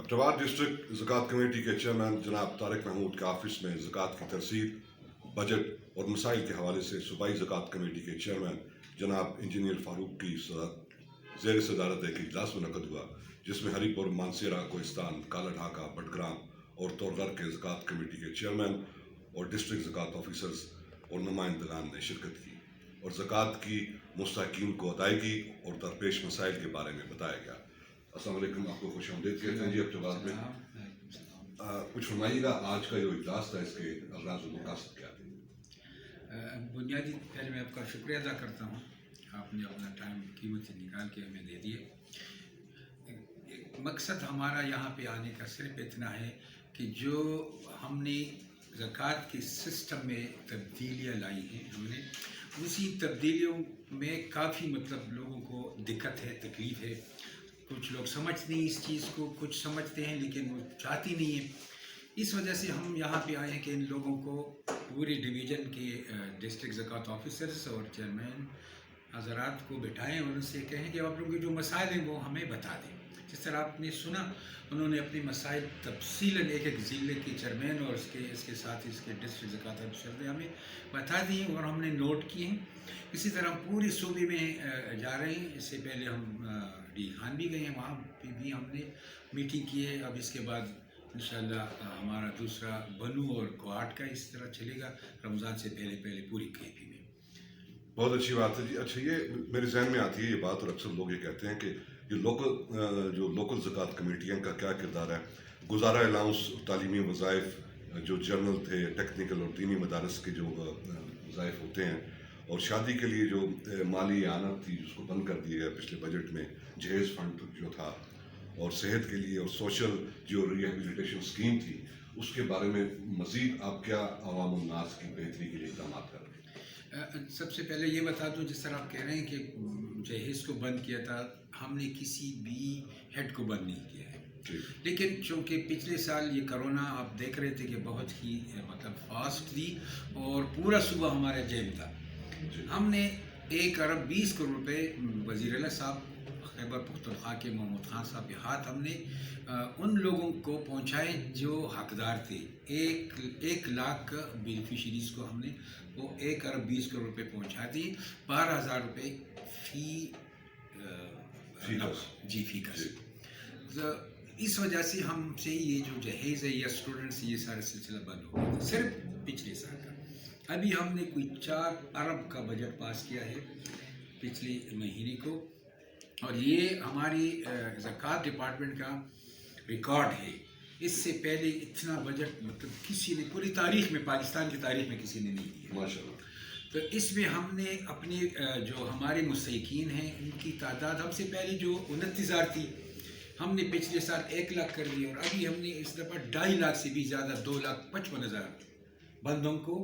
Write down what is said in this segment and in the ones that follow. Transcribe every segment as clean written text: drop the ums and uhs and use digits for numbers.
अब्टवार district ज़कात committee के chairman जनाब तारिक महमूद के ऑफिस में ज़कात की तरसील, बजट और मसाइल के हवाले से सूबाई ज़कात कमेटी के चेयरमैन जनाब इंजीनियर फ़ारूक की ज़ेर सदारत एक इजलास मुनक़द हुआ, जिसमें हरीपुर, मानसेरा, कोहिस्तान, काला ढाका, बडग्राम और तोरगर के ज़कात कमेटी के चेयरमैन और डिस्ट्रिक्ट ज़कात ऑफिसर्स और नुमाइंदगान ने शिरकत की और ज़कात की मुस्तहिकीन को अदायगी और दरपेश मसाइल के बारे में बताया गया। अस्सलाम वालेकुम, आपको खुशामदीद कहते हैं जी। अब्टवार में कुछ फरमाइएगा, आज का जो इजलास था इसके अगराज़ और मक़ासद क्या थे? बुनियादी पहले मैं आपका शुक्रिया अदा करता हूँ, आपने अपना टाइम कीमत से निकाल के हमें दे दिए। मकसद हमारा यहाँ पे आने का सिर्फ इतना है कि जो हमने ज़कात के सिस्टम में तब्दीलियाँ लाई हैं, हमने उसी तब्दीलियों में काफ़ी लोगों को दिक्कत है, तकलीफ़ है। कुछ लोग समझते नहीं इस चीज़ को, कुछ समझते हैं लेकिन वो चाहती नहीं है। इस वजह से हम यहाँ पे आए हैं कि इन लोगों को पूरे डिवीज़न के डिस्ट्रिक्ट ज़कात ऑफिसर्स और चेयरमैन हज़रात को बिठाएं और उनसे कहें कि आप लोगों के जो मसाइल हैं वो हमें बता दें। जिस तरह आपने सुना, उन्होंने अपने मसाइल तफसीलन एक एक ज़िले के चेयरमैन और इसके साथ ही इसके डिस्ट्रिक्ट ज़कात ऑफिसर ने हमें बता दिए और हमने नोट किए हैं। इसी तरह हम पूरे सूबे में जा रहे हैं। इससे पहले हम डी खान भी गए हैं, वहाँ पे भी हमने मीटिंग की है। अब इसके बाद इंशाअल्लाह हमारा दूसरा बनू और कोहाट का इस तरह चलेगा, रमज़ान से पहले पहले पूरी केपी में। बहुत अच्छी बात है जी। अच्छा, ये मेरे जहन में आती है ये बात, और अक्सर लोग ये कहते हैं कि ये लोकल ज़कात कमेटियाँ का क्या किरदार है। गुजारा अलाउंस, तालीमी वज़ाइफ जो जर्नल थे, टेक्निकल और दीनी मदारस के जो वज़ाइफ होते हैं, और शादी के लिए जो माली आनत थी जिसको बंद कर दिया गया पिछले बजट में, जहेज़ फंड जो था, और सेहत के लिए और सोशल जो रिहेबिलिटेशन स्कीम थी, उसके बारे में मज़ीद आप क्या अवाम और नास की बेहतरी के लिए इक़दाम कर रहे हैं? सबसे पहले ये बता दूं, जिस तरह आप कह रहे हैं कि जहेज़ को बंद किया था, हमने किसी भी हेड को बंद नहीं किया है। लेकिन चूँकि पिछले साल ये कोरोना आप देख रहे थे कि बहुत ही फास्ट थी और पूरा सुबह हमारा जैम था, हमने 1 अरब 20 करोड़ रुपए वज़ीर आला साहब खैबर पख्तूनख्वा के महमूद खान साहब के हाथ हमने उन लोगों को पहुंचाए जो हकदार थे। 1 लाख बेनिफिशरीज़ को हमने वो 1 अरब 20 करोड़ रुपए पहुंचा दिए। 12,000 रुपये फ़ीकस। तो इस वजह से हमसे ये जो जहेज़ है या स्टूडेंट्स, ये सारा सिलसिला बंद हो गया सिर्फ पिछले साल का। अभी हमने कोई 4 अरब का बजट पास किया है पिछले महीने को, और ये हमारी ज़कात डिपार्टमेंट का रिकॉर्ड है। इससे पहले इतना बजट किसी ने पूरी तारीख़ में, पाकिस्तान की तारीख़ में किसी ने नहीं दिया माशाअल्लाह। तो इसमें हमने अपने जो हमारे मुस्तहिकीन हैं उनकी तादाद हमसे पहले जो 29,000 थी, हमने पिछले साल 1 लाख कर दी, और अभी हमने इस दफ़ा 2.5 लाख से भी ज़्यादा 2,55,000 बंदों को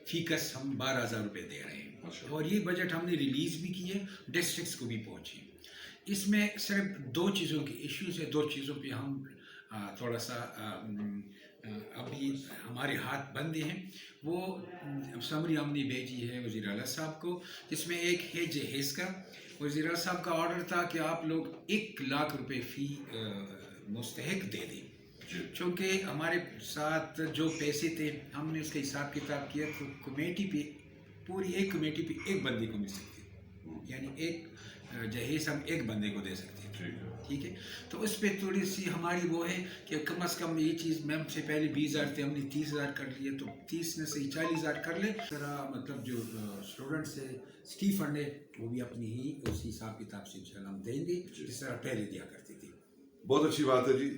फ़ीकस हम 12,000 रुपये दे रहे हैं। और ये बजट हमने रिलीज़ भी किए, डिस्ट्रिक्ट्स को भी पहुँचे। इसमें सिर्फ 2 चीज़ों के इश्यूज़ है, 2 चीज़ों पे हम थोड़ा सा अभी हमारे हाथ बंदे हैं। वो समरी हमने भेजी है वज़ीर आला साहब को, जिसमें एक है जहेज़ का। वज़ीर आला साहब का ऑर्डर था कि आप लोग 1 लाख रुपये फ़ी मुस्तहिक दे दें। चूँकि हमारे साथ जो पैसे थे हमने उसका हिसाब किताब किया तो कमेटी पे, पूरी एक कमेटी पे 1 बंदे को मिल सकती, यानी 1 जहेज़ हम 1 बंदे को दे सकते हैं। ठीक है, तो उस पर थोड़ी सी हमारी वो है कि कम से कम ये चीज़, मैम से पहले 20,000 थे, हमने 30,000 कर लिए, तो 30 में से 40,000 कर ले। तरह जो स्टूडेंट्स है, स्टीफंड है, वो भी अपनी ही उस हिसाब किताब से इंशाल्लाह हम देंगे जिस तरह पहले दिया करती थी। बहुत अच्छी बात है जी।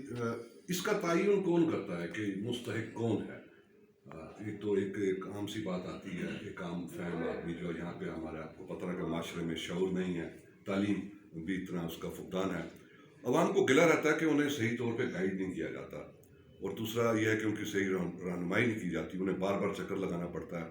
इसका तयन कौन करता है कि मुस्तहिक कौन है? एक तो एक आम सी बात आती है, एक आम फैम आदमी जो यहाँ पे हमारे, आपको पता है कि माशरे में शऊर नहीं है, तालीम भी इतना उसका फुकदान है, अवाम को गिला रहता है कि उन्हें सही तौर पे गाइड नहीं किया जाता, और दूसरा यह है कि उनकी सही रहनुमाई नहीं की जाती, उन्हें बार बार चक्कर लगाना पड़ता है।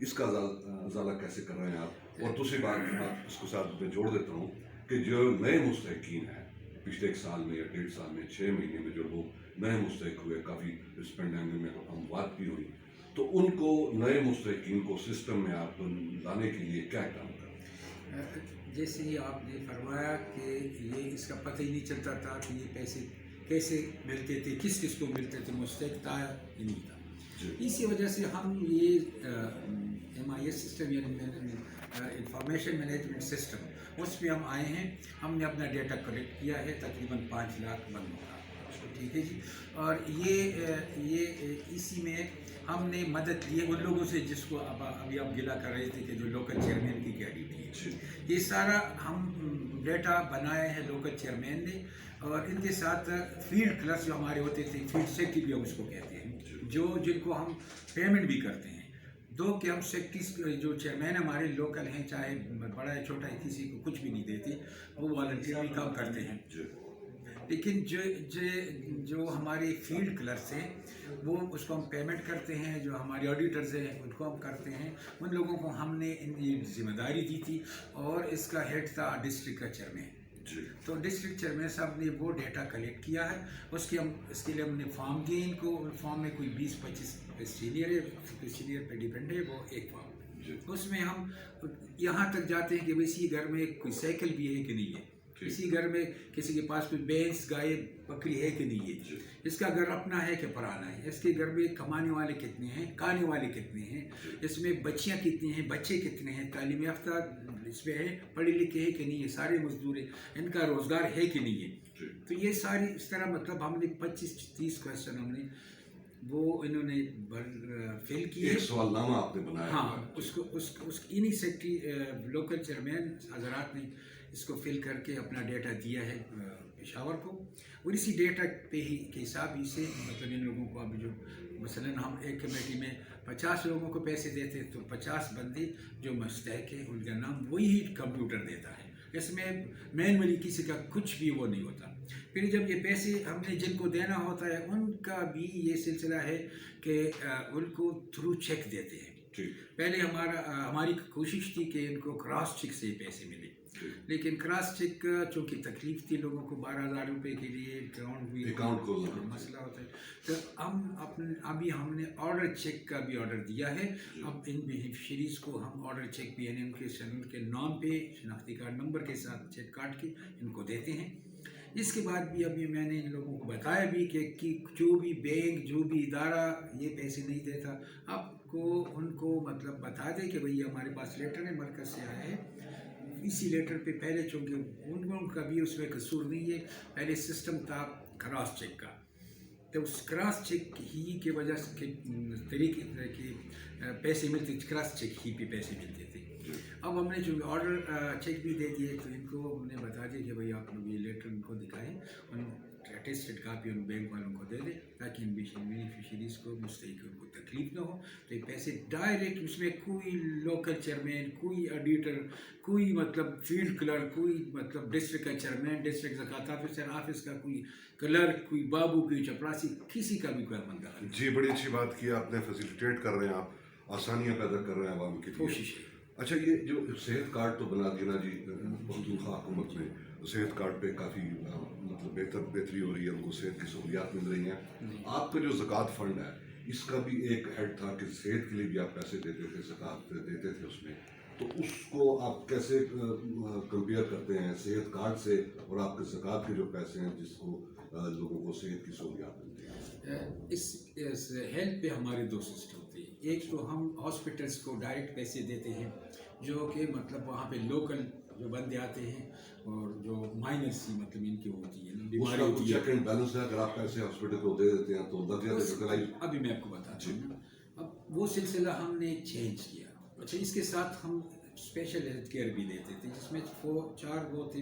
इसका अजाला कैसे कर रहे हैं आप? और दूसरी बात इसको साथ में जोड़ देता हूँ कि जो नए मुस्तहिकीन हैं, पिछले 1 साल में या 1.5 साल में, 6 महीने में जो लोग नए मुस्तहिक हुए, काफ़ी इस पेंडेमिक में हम बात भी हुई, तो उनको नए मुस्तहिकीन को सिस्टम में आप लाने के लिए क्या काम करें? जैसे ही आपने फरमाया कि ये इसका पता ही नहीं चलता था कि ये पैसे कैसे मिलते थे, किस किस को मिलते थे, मुस्तहिक था या नहीं था। जी। इसी वजह से हम ये MIS सिस्टम या इंफॉर्मेशन मैनेजमेंट सिस्टम उसमें हम आए हैं। हमने अपना डेटा कलेक्ट किया है, तकरीबन 5 लाख बंदों का, ठीक है जी। और ये इसी में हमने मदद ली है उन लोगों से जिसको अभी आप गिला कर रहे थे कि जो लोकल चेयरमैन की क्या ड्यूटी है। ये सारा हम डेटा बनाया है लोकल चेयरमैन ने, और इनके साथ फील्ड क्लर्क जो हमारे होते थे, फील्ड सेक्रेटरी भी हम उसको कहते हैं, जो जिनको हम पेमेंट भी करते हैं। दो कि हम सेक्रेटरी जो चेयरमैन हमारे लोकल हैं, चाहे बड़ा है छोटा है, किसी को कुछ भी नहीं देते, वो वॉलंटियरली काम करते हैं। लेकिन जो हमारे फील्ड क्लर्क्स हैं वो उसको हम पेमेंट करते हैं, जो हमारे ऑडिटर्स हैं उनको हम करते हैं। उन लोगों को हमने ये जिम्मेदारी दी थी, और इसका हेड था डिस्ट्रिक्ट का चेयरमैन। तो डिस्ट्रिक्ट चेयरमैन साहब ने वो डेटा कलेक्ट किया है, इसके लिए हमने फॉर्म दिए इनको। फॉर्म में कोई 20-25 सीनियर पे डिपेंड है, वो एक फॉर्म। उसमें हम यहाँ तक जाते हैं कि इसी घर में कोई साइकिल भी है कि नहीं है, इसी घर में किसी के पास कोई भैंस गाय बकरी है कि नहीं है, इसका घर अपना है कि पराना है, इसके घर में कमाने वाले कितने हैं, खाने वाले कितने हैं, इसमें बच्चियां कितनी हैं, बच्चे कितने हैं, तालीम याफ्ता इसमें है, पढ़े लिखे हैं कि नहीं है, सारे मजदूर हैं, इनका रोज़गार है कि नहीं है। तो ये सारी इस तरह मतलब हमने 25-30 क्वेश्चन हमने वो इन्होंने फिल किए। एक सवालनामा आपने बनाया। हाँ, उसको इन्हीं सेक्रेटरी लोकल चेयरमैन हजरात ने इसको फिल करके अपना डेटा दिया है पेशावर को, और इसी डेटा पे ही के हिसाब ही से मतलब इन लोगों को अभी जो मसलन हम एक कमेटी में 50 लोगों को पैसे देते, तो 50 बंदे जो मुस्तहिक है उनका नाम वही कंप्यूटर देता है, इसमें मैनुअली किसी का कुछ भी वो नहीं होता। फिर जब ये पैसे हमने जिनको देना होता है उनका भी ये सिलसिला है कि उनको थ्रू चेक देते हैं। पहले हमारी कोशिश थी कि इनको क्रॉस चेक से पैसे मिले, लेकिन क्रॉस चेक चूँकि तकलीफ थी लोगों को 12,000 रुपये के लिए अकाउंट को मसला होता है, तो अभी हमने ऑर्डर चेक का भी ऑर्डर दिया है। अब इन बेनिफिशरीज़ को हम ऑर्डर चेक भी यानी उनके नाम पे शनाख्ती कार्ड नंबर के साथ चेक काट के इनको देते हैं। इसके बाद भी अभी मैंने इन लोगों को बताया भी कि जो भी बैंक जो भी इदारा ये पैसे नहीं देता, आपको उनको मतलब बता दे कि भई हमारे पास लेटर है मरकज़ से आया है, इसी लेटर पे पहले चूँकि उनका भी उसमें कसूर नहीं है, पहले सिस्टम था क्रॉस चेक का, तो उस क्रॉस चेक ही के वजह से के तरीके के पैसे मिलते, क्रॉस चेक ही पे पैसे मिलते थे। अब हमने जो ऑर्डर चेक भी दे दिए, तो इनको हमने बता दिया कि भाई आप लोग ये लेटर उनको दिखाएं, उन अटेस्टेड कापी उन बैंक वालों को दे दें, ताकि इन बेनिफिशरीज़ को मुस्तहिक उनको तकलीफ ना हो। तो ये पैसे डायरेक्ट उसमें कोई लोकल चेयरमैन, कोई ऑडिटर, कोई मतलब फील्ड क्लर्क, कोई मतलब डिस्ट्रिक्ट का चेयरमैन, डिस्ट्रिक्ट ज़कात ऑफिस का कोई क्लर्क, कोई बाबू, कोई चपरासी, किसी का भी कोई बंदा। जी, बड़ी अच्छी बात की आपने, फैसिलिटेट कर रहे हैं आप, आसानियाँ पैदा कर रहे हैं आवाम की कोशिश है। अच्छा, ये जो सेहत कार्ड तो बना दिया ना जी पख्तूनख्वा हुकूमत ने, सेहत कार्ड पे काफ़ी मतलब बेहतरी हो रही है, उनको सेहत की सहूलियात मिल रही हैं। आपका जो ज़कात फ़ंड है इसका भी एक हेड था कि सेहत के लिए भी आप पैसे देते थे, ज़कात देते थे उसमें, तो उसको आप कैसे कंपेयर करते हैं सेहत कार्ड से और आपके ज़कात के जो पैसे हैं जिसको लोगों को सेहत की सहूलियात मिलती है? इस हेल्थ पे हमारे दो सिस्टम होते हैं। एक तो हम हॉस्पिटल्स को डायरेक्ट पैसे देते हैं, जो कि मतलब वहाँ पे लोकल जो बंदे आते हैं और जो माइनर सी मतलब इनकी होती है बीमारी होती है, चेक एंड बैलेंस है, अगर आप पैसे हॉस्पिटल को दे देते हैं तो लग जाता है। अभी मैं आपको बताता हूँ। अब वो सिलसिला हमने चेंज किया। अच्छा, इसके साथ हम स्पेशल हेल्थ केयर भी देते थे, जिसमें 4 वो थी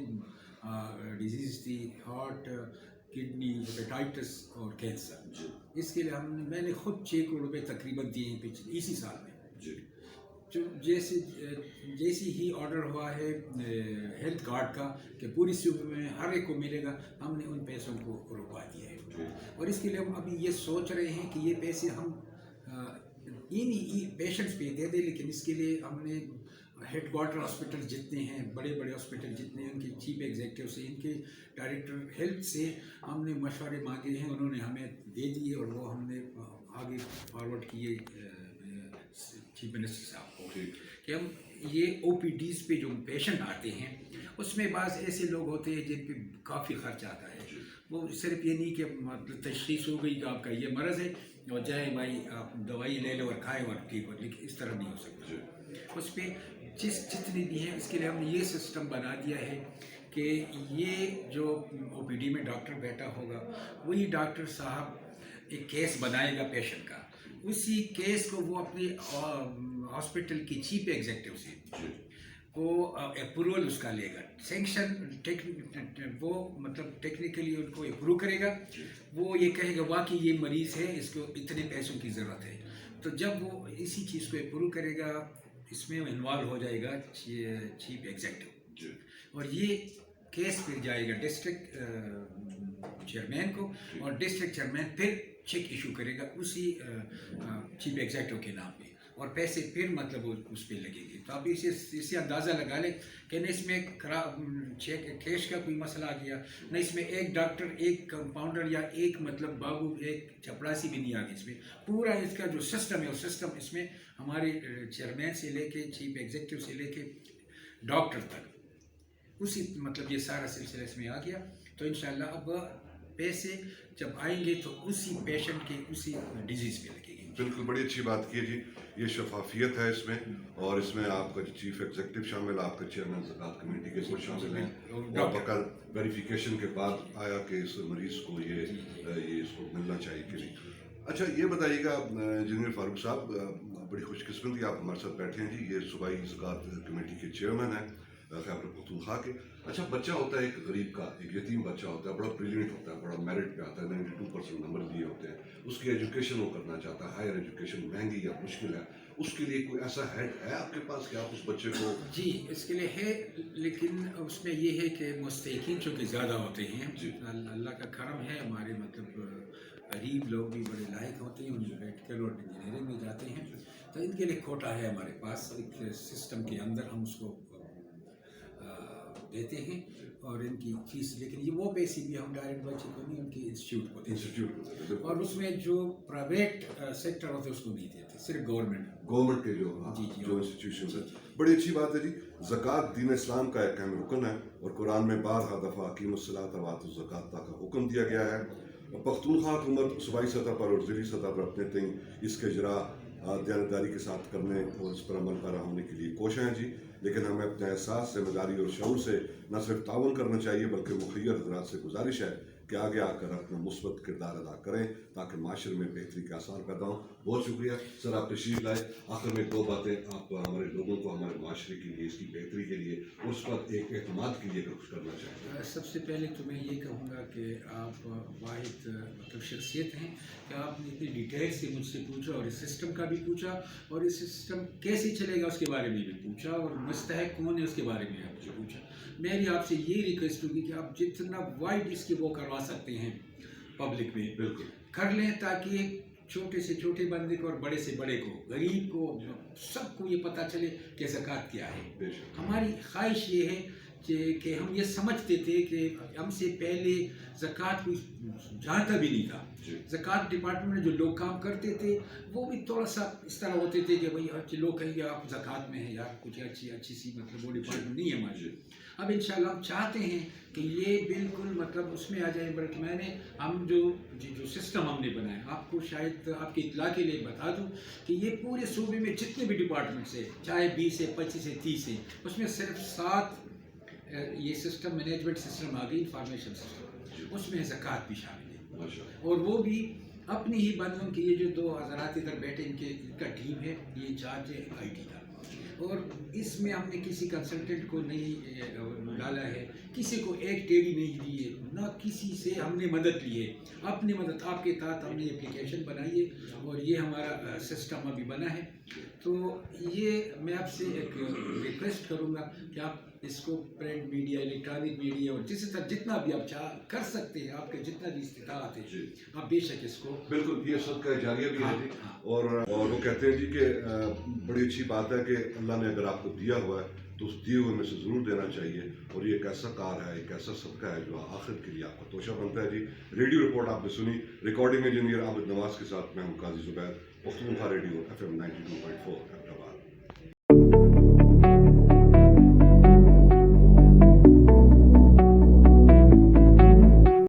डिजीज़ थी, हार्ट, किडनी, हेपेटाइटिस और कैंसर। इसके लिए मैंने खुद 6 करोड़ रुपये तकरीबन दिए हैं पिछले इसी साल में। जो जैसे ही ऑर्डर हुआ है हेल्थ कार्ड का कि पूरी सूबे में हर एक को मिलेगा, हमने उन पैसों को रुकवा दिया है। और इसके लिए हम अभी ये सोच रहे हैं कि ये पैसे हम इन पेशेंट्स पे दे दें, लेकिन इसके लिए हमने हेड क्वार्टर हॉस्पिटल जितने हैं, बड़े बड़े हॉस्पिटल जितने हैं, उनके चीफ एग्जीक्यूटिव से, इनके डायरेक्टर हेल्थ से हमने मशवरे मांगे हैं, उन्होंने हमें दे दिए और वो हमने आगे फॉरवर्ड किए चीफ मिनिस्टर साहब को कि हम ये OPDs पे जो पेशेंट आते हैं उसमें बाज़ ऐसे लोग होते हैं जिन पे काफ़ी खर्च आता है, وہ صرف یہ نہیں کہ مطلب تشخیص ہو گئی کہ آپ کا یہ مرض ہے اور جائیں بھائی آپ دوائی لے لو اور کھائیں اور ٹھیک ہو، لیکن اس طرح نہیں ہو سکتا. اس پہ جتنے بھی ہیں اس کے لیے ہم نے یہ سسٹم بنا دیا ہے کہ یہ جو او پی ڈی میں ڈاکٹر بیٹھا ہوگا وہی ڈاکٹر صاحب ایک کیس بنائے گا پیشنٹ کا، اسی کیس کو وہ اپنے ہاسپٹل کی چیف ایگزیکٹو سے وہ اپروول اس کا لے گا، سینکشن وہ مطلب ٹیکنیکلی ان کو اپروو کرے گا. وہ یہ کہے گا واقعی یہ مریض ہے، اس کو اتنے پیسوں کی ضرورت ہے. تو جب وہ اسی چیز کو اپروو کرے گا اس میں انوالو ہو جائے گا چیف ایگزیکٹو، اور یہ کیس پھر جائے گا ڈسٹرکٹ چیئرمین کو، اور ڈسٹرکٹ چیئرمین پھر چیک ایشو کرے گا اسی چیف ایگزیکٹو کے نام پہ، اور پیسے پھر مطلب اس پہ لگیں گے. تو آپ اسے اندازہ لگا لیں کہ نہ اس میں کیش کا کوئی مسئلہ آ گیا، نہ اس میں ایک ڈاکٹر ایک کمپاؤنڈر یا ایک مطلب بابو ایک چپڑاسی بھی نہیں آ گئی. اس میں پورا اس کا جو سسٹم ہے وہ سسٹم اس میں ہمارے چیئرمین سے لے کے چیف ایگزیکٹو سے لے کے ڈاکٹر تک اسی مطلب یہ سارا سلسلہ اس میں آ گیا. تو انشاءاللہ اب پیسے جب آئیں گے تو اسی پیشنٹ کے اسی ڈیزیز پہ لگے گی. بالکل بڑی اچھی بات کی ہے جی. یہ شفافیت ہے اس میں، اور اس میں آپ کا چیف ایگزیکٹو شامل، آپ کا چیئرمین زکوٰۃ کمیٹی کے وہ شامل ہیں، اور باقاعدہ ویریفیکیشن کے بعد آیا کہ اس مریض کو یہ اس کو ملنا چاہیے کہ نہیں. اچھا یہ بتائیے گا انجینئر فاروق صاحب، بڑی خوش قسمتی آپ ہمارے ساتھ بیٹھے ہیں جی. یہ صوبائی زکوٰۃ کمیٹی کے چیئرمین ہیں خیبر پختونخوا کے. اچھا بچہ ہوتا ہے ایک غریب کا، ایک یتیم بچہ ہوتا ہے، بڑا بریلینٹ ہوتا ہے، بڑا میرٹ پہ آتا ہے، 92% نمبر دیے ہوتے ہیں، اس کی ایجوکیشن وہ کرنا چاہتا ہے، ہائر ایجوکیشن مہنگی یا مشکل ہے، اس کے لیے کوئی ایسا ہیڈ ہے آپ کے پاس کہ آپ اس بچے کو؟ جی اس کے لیے ہے، لیکن اس میں یہ ہے کہ مستحقین چونکہ زیادہ ہوتے ہیں. اللہ کا کرم ہے، ہمارے مطلب غریب لوگ بھی بڑے لائق ہوتے ہیں، ان میڈیکل اور انجینئرنگ میں جاتے ہیں، تو ان کے لیے کوٹا ہے ہمارے پاس ایک سسٹم کے اندر، ہم اس کو دیتے ہیں اور ان کی فیس، لیکن یہ وہ پیسے بھی ہم ڈائریکٹ بچے کو نہیں، ان کی انسٹیٹیوٹ کو دیتے ہیں. اور اس میں جو پرائیویٹ سیکٹر ہوتے ہیں اس کو نہیں دیتے، صرف گورنمنٹ کے جو انسٹیٹیوشن ہے. بڑی اچھی بات ہے جی. زکوٰۃ دین اسلام کا ایک اہم رکن ہے، اور قرآن میں بارہا دفعہ اقیموا الصلاۃ وآتوا الزکوٰۃ کا حکم دیا گیا ہے. پختونخوا حکومت صوبائی سطح پر اور ضلعی سطح پر اپنے تئیں اس کے اجرا دیانتداری کے ساتھ کرنے اور اس پر عمل پیرا ہونے کے لیے کوشاں ہیں جی. لیکن ہمیں اپنے احساس، ذمہ داری اور شعور سے نہ صرف تعاون کرنا چاہیے بلکہ مخیر حضرات سے گزارش ہے کہ آگے آ کر اپنا مثبت کردار ادا کریں تاکہ معاشرے میں بہتری کے آثار پیدا ہوں. بہت شکریہ سر، آپ تشریف لائے. آخر میں دو باتیں آپ ہمارے لوگوں کو، ہمارے معاشرے کے لیے، اس کی بہتری کے لیے، اس پر ایک اعتماد کے لیے کچھ کرنا چاہتے ہیں. سب سے پہلے تو میں یہ کہوں گا کہ آپ واحد مطلب شخصیت ہیں کہ آپ نے اتنی ڈیٹیل سے مجھ سے پوچھا، اور اس سسٹم کا بھی پوچھا، اور اس سسٹم کیسے چلے گا اس کے بارے میں بھی پوچھا، اور مستحق کون ہے اس کے بارے میں آپ سے پوچھا. میری آپ سے یہ ریکویسٹ ہوگی کہ آپ جتنا وائڈ اس کی وہ کروا سکتے ہیں پبلک میں بالکل کر لیں، تاکہ چھوٹے سے چھوٹے بندے کو اور بڑے سے بڑے کو، غریب کو، سب کو یہ پتہ چلے کہ زکوٰۃ کیا ہے. ہماری خواہش یہ ہے کہ ہم یہ سمجھتے تھے کہ ہم سے پہلے زکوٰۃ کوئی جانتا بھی نہیں تھا. زکوٰۃ ڈپارٹمنٹ میں جو لوگ کام کرتے تھے وہ بھی تھوڑا سا اس طرح ہوتے تھے کہ بھائی لوگ کہیں گے آپ زکوٰۃ میں ہیں، یار کچھ اچھی سی مطلب وہ ڈپارٹمنٹ نہیں ہے ہمارے. اب انشاءاللہ ہم چاہتے ہیں کہ یہ بالکل مطلب اس میں آ جائے. بلکہ ہم جو سسٹم ہم نے بنایا، آپ کو شاید آپ کی اطلاع کے لیے بتا دوں کہ یہ پورے صوبے میں جتنے بھی ڈپارٹمنٹس ہیں، چاہے 20 ہے، 25 ہے، 30 ہے، اس میں صرف 7 یہ سسٹم مینجمنٹ سسٹم آ گئی، انفارمیشن سسٹم، اس میں زکوٰۃ بھی شامل ہے. اور وہ بھی اپنی ہی بندوں کی، یہ جو 2 حضرات ادھر بیٹھے ان کا ٹیم ہے، یہ چارج ہے آئی ٹی کا. اور اس میں ہم نے کسی کنسلٹنٹ کو نہیں ڈالا ہے، کسی کو ایک ٹیڑھی نہیں دی ہے، نہ کسی سے ہم نے مدد لی ہے. اپنی مدد آپ کے تحت ہم نے اپلیکیشن بنائی ہے، اور یہ ہمارا سسٹم ابھی بنا ہے. تو یہ میں آپ سے ایک ریکویسٹ کروں گا کہ آپ اس کو پرنٹ میڈیا، الیکٹرانک میڈیا، اور جس طرح جتنا بھی آپ کر سکتے ہیں، آپ کے جتنا بھی استطاعت ہے، آپ بے شک اس کو. بالکل یہ صدقہ جاریہ بھی ہے جی. اور وہ کہتے ہیں جی کہ بڑی اچھی بات ہے کہ اللہ نے اگر آپ کو دیا ہوا ہے تو اس دیے ہوئے میں سے ضرور دینا چاہیے. اور یہ ایک ایسا کار ہے، ایک ایسا صدقہ ہے جو آخرت کے لیے آپ کا توشہ بنتا ہے جی. ریڈیو رپورٹ آپ نے سنی، ریکارڈنگ انجینئر عابد نواز کے ساتھ میں ہوں قاضی زبیر، پختونخوا ریڈیو FM 92.4 حیدرآباد.